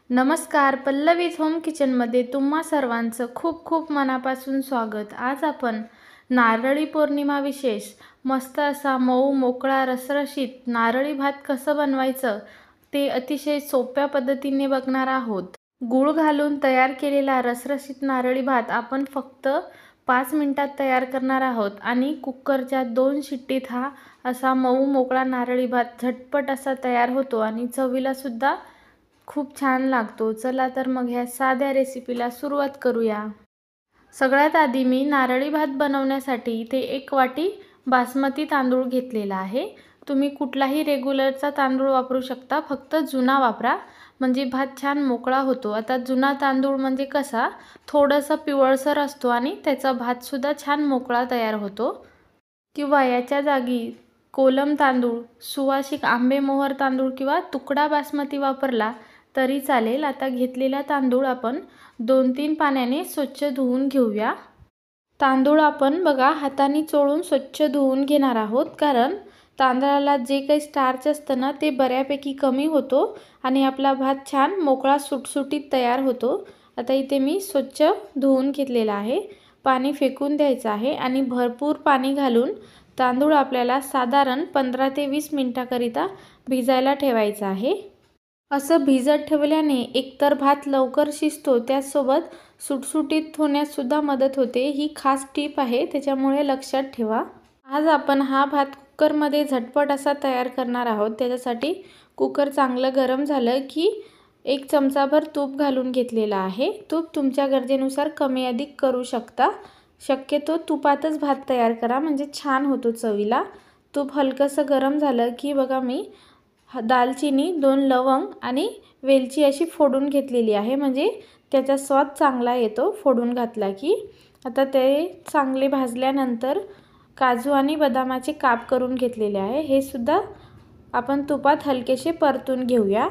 नमस्कार, पल्लवीज होम किचनमध्ये तुम्हा सर्वांचं खूप खूप मनापासून स्वागत। आज आपण नारळी पौर्णिमा विशेष मस्त असा मऊ मोकळा रसरशीत नारळी भात कसं बनवायचं ते अतिशय सोप्या पद्धतीने बघणार आहोत। गूळ घालून तयार केलेला रसरशीत नारळी भात आपण फक्त 5 मिनिटात तयार करणार आहोत आणि कुकरच्या 2 शिट्टीत हा असा मऊ मोकळा नारळी भात झटपट असा तयार होतो आणि चवीला सुद्धा खूप छान लागतो। चला तर मग ह्या साध्या रेसिपीला सुरुवात करूया। सगळ्यात आधी मी नारळी भात बनवण्यासाठी इथे 1 वाटी बासमती तांदूळ घेतलेला आहे। तुम्ही कुठलाही रेग्युलरचा तांदूळ वापरू शकता, फक्त जुना वापरा म्हणजे भात छान मोकळा होतो। आता जुना तांदूळ म्हणजे कसा थोडासा पिवळसर असतो आणि त्याचा भात सुद्धा छान मोकळा तयार होतो। किंवा याच्या जागी कोलम तांदूळ, सुवासिक आंबेमोहर तांदूळ किंवा तुकडा बासमती वापरला तरी चालेल। आता घेतलेला तांदूळ आपण 2-3 पाण्याने स्वच्छ धुवून घेऊया। तांदूळ आपण बघा हाताने चोळून स्वच्छ धुवून घेणार आहोत, कारण तांदळाला जे काही स्टार्च असतं ना ते बऱ्यापैकी कमी होतो आणि आपला भात छान मोकळा सुटसुटीत तयार होतो। आता इथे मी स्वच्छ धुवून घेतलेला आहे। पाणी फेकून द्यायचं आहे आणि भरपूर पाणी घालून तांदूळ आपल्याला साधारण 15 ते 20 मिनिटाकरिता भिजायला ठेवायचा आहे। असं भिजत ठेवल्याने एकतर भात लवकर शिजतो, त्याचसोबत सुटसुटीत होण्यास सुद्धा मदत होते। ही खास टीप आहे, त्याच्यामुळे लक्षात ठेवा। आज आपण हा भात कुकरमध्ये झटपट असा तयार करणार आहोत। त्याच्यासाठी कुकर चांगलं गरम झालं की 1 चमचाभर तूप घालून घेतलेला आहे। तूप तुमच्या गरजेनुसार कमी अधिक करू शकता। शक्यतो तुपातच भात तयार करा म्हणजे छान होतो चवीला। तूप हलकंसं गरम झालं की बघा मी दालचिनी, 2 लवंग आणि वेलची अशी फोडून घेतलेली आहे, म्हणजे त्याचा स्वाद चांगला येतो फोडून घातला की। आता ते चांगले भाजल्यानंतर काजू आणि बदामाचे काप करून घेतलेले आहे, हे सुद्धा आपण तुपात हलकेसे परतून घेऊया।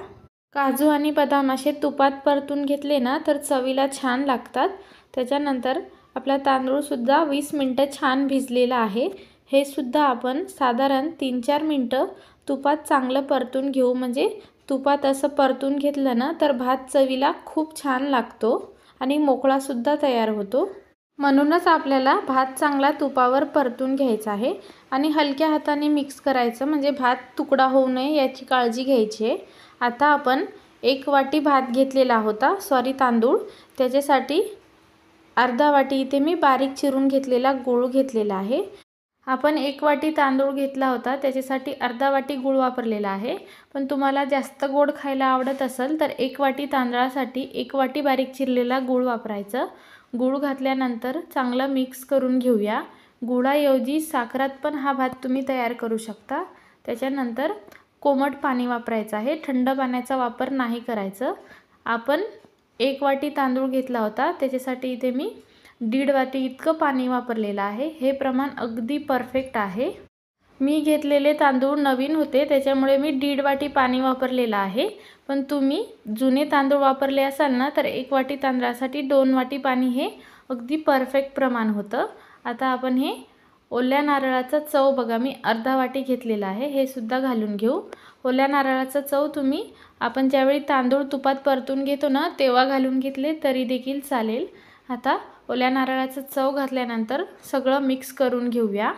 काजू आणि बदाम असे तुपात परतून घेतले ना तर चवीला छान लागतात। त्याच्यानंतर आपला तांदूळ सुद्धा 20 मिनिटं छान भिजलेला आहे। हे सुद्धा आपण साधारण 3-4 मिनिटं तुपात चांगलं परतून घेऊ, म्हणजे तुपात असं परतून घेतलं ना तर भात चवीला खूप छान लागतो आणि मोकळा सुद्धा तयार होतो। म्हणूनच आपल्याला भात चांगला तुपावर परतून घ्यायचा आहे आणि हलक्या हाताने मिक्स करायचं, म्हणजे भात तुकडा होऊ नये याची काळजी घ्यायची आहे। आता आपण 1 वाटी भात घेतलेला होता, तांदूळ, त्याच्यासाठी अर्धा वाटी इथे मी बारीक चिरून घेतलेला गूळ घेतलेला आहे। आपण 1 वाटी तांदूळ घेतला होता, त्याच्यासाठी अर्धा वाटी गूळ वापरलेला आहे। पण तुम्हाला जास्त गोड खायला आवडत असेल तर 1 वाटी तांदळासाठी 1 वाटी बारीक चिरलेला गूळ वापरायचं। गूळ घातल्यानंतर चांगलं मिक्स करून घेऊया। गुळाऐवजी साखरात पण हा भात तुम्ही तयार करू शकता। त्याच्यानंतर कोमट पाणी वापरायचं आहे, थंड पाण्याचा वापर नाही करायचं। आपण 1 वाटी तांदूळ घेतला होता, त्याच्यासाठी इथे मी 1.5 वाटी इतकं पाणी वापरलेलं आहे। हे प्रमाण अगदी परफेक्ट आहे। मी घेतलेले तांदूळ नवीन होते, त्याच्यामुळे मी 1.5 वाटी पाणी वापरलेलं आहे। पण तुम्ही जुने तांदूळ वापरले असाल ना तर 1 वाटी तांदळासाठी 2 वाटी पाणी हे अगदी परफेक्ट प्रमाण होतं। आता आपण हे ओल्या नारळाचा चव बघा मी अर्धा वाटी घेतलेला आहे, हे सुद्धा घालून घेऊ। ओल्या नारळाचा चव तुम्ही आपण ज्यावेळी तांदूळ तुपात परतून घेतो ना तेव्हा घालून घेतले तरी देखील चालेल। आता ओल्या नारळाचा चव घातल्यानंतर सगळं मिक्स करून घेऊया।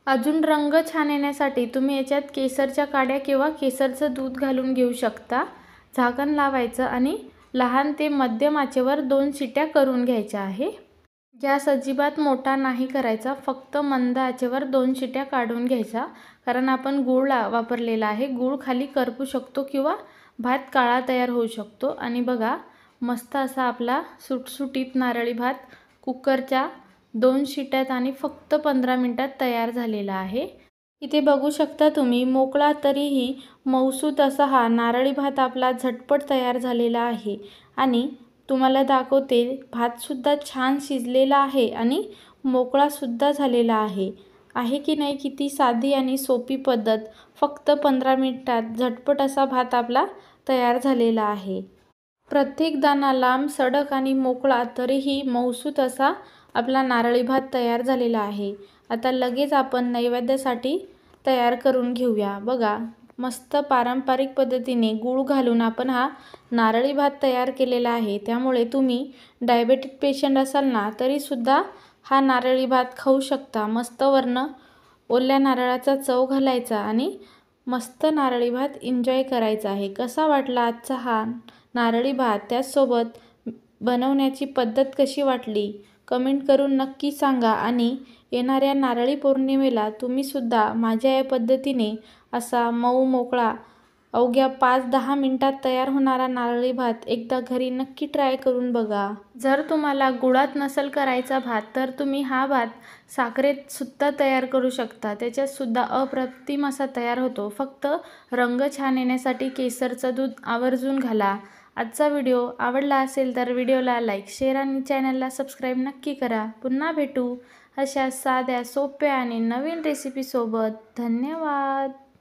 अजून रंग छान येण्यासाठी तुम्ही याच्यात केसरच्या काड्या किंवा केसरचं दूध घालून घेऊ शकता। झाकण लावायचं आणि लहान ते मध्यम आचेवर 2 शिट्या करून घ्यायच्या आहे। गॅस अजिबात मोठा नाही करायचा, फक्त मंद आचेवर 2 शिट्या काढून घ्यायचा, कारण आपण गूळ वापरलेला आहे। गूळ खाली करपू शकतो किंवा भात काळा तयार होऊ शकतो। आणि बघा मस्त असा आपला सुटसुटीत नारळी भात कुकरच्या 2 शिट्यात आणि फक्त 15 मिनिटात तयार झालेला आहे। इथे बघू शकता तुम्ही मोकळा तरीही मऊसूत असा हा नारळी भात आपला झटपट तयार झालेला आहे। आणि तुम्हाला दाखवते भात सुद्धा छान शिजलेला आहे आणि मोकळा सुद्धा झालेला आहे की नाही। किती साधी आणि सोपी पद्धत, फक्त 15 मिनिटात झटपट असा भात आपला तयार झालेला आहे। प्रत्येक दाणा लांब सडक आणि मोकळा तरीही मऊसूत असा आपला नारळी भात तयार झालेला आहे। आता लगेच आपण नैवेद्यासाठी तयार करून घेऊया। बघा मस्त पारंपरिक पद्धतीने गूळ घालून आपण हा नारळी भात तयार केलेला आहे। त्यामुळे तुम्ही डायबेटिक पेशंट असाल ना तरीसुद्धा हा नारळी भात खाऊ शकता। मस्त वरनं ओल्या नारळाचा चव घालायचा आणि मस्त नारळी भात एन्जॉय करायचा आहे। कसा वाटला आजचा हा नारळी भात, त्याचसोबत बनवण्याची पद्धत कशी वाटली कमेंट करून नक्की सांगा। आणि येणाऱ्या नारळी पौर्णिमेला तुम्हीसुद्धा माझ्या या पद्धतीने असा मऊ मोकळा अवघ्या 5-10 मिनिटात तयार होणारा नारळी भात एकदा घरी नक्की ट्राय करून बघा। जर तुम्हाला गुळात नसेल करायचा भात तर तुम्ही हा भात साखरेत सुद्धा तयार करू शकता। त्याच्यात सुद्धा अप्रतिम असा तयार होतो। फक्त रंग छान येण्यासाठी केसरचं दूध आवर्जून घाला। आजचा व्हिडिओ आवडला असेल तर व्हिडिओला लाईक, शेअर आणि चॅनलला सबस्क्राईब नक्की करा। पुन्हा भेटू अशा साध्या, सोप्या आणि नवीन रेसिपीसोबत। धन्यवाद।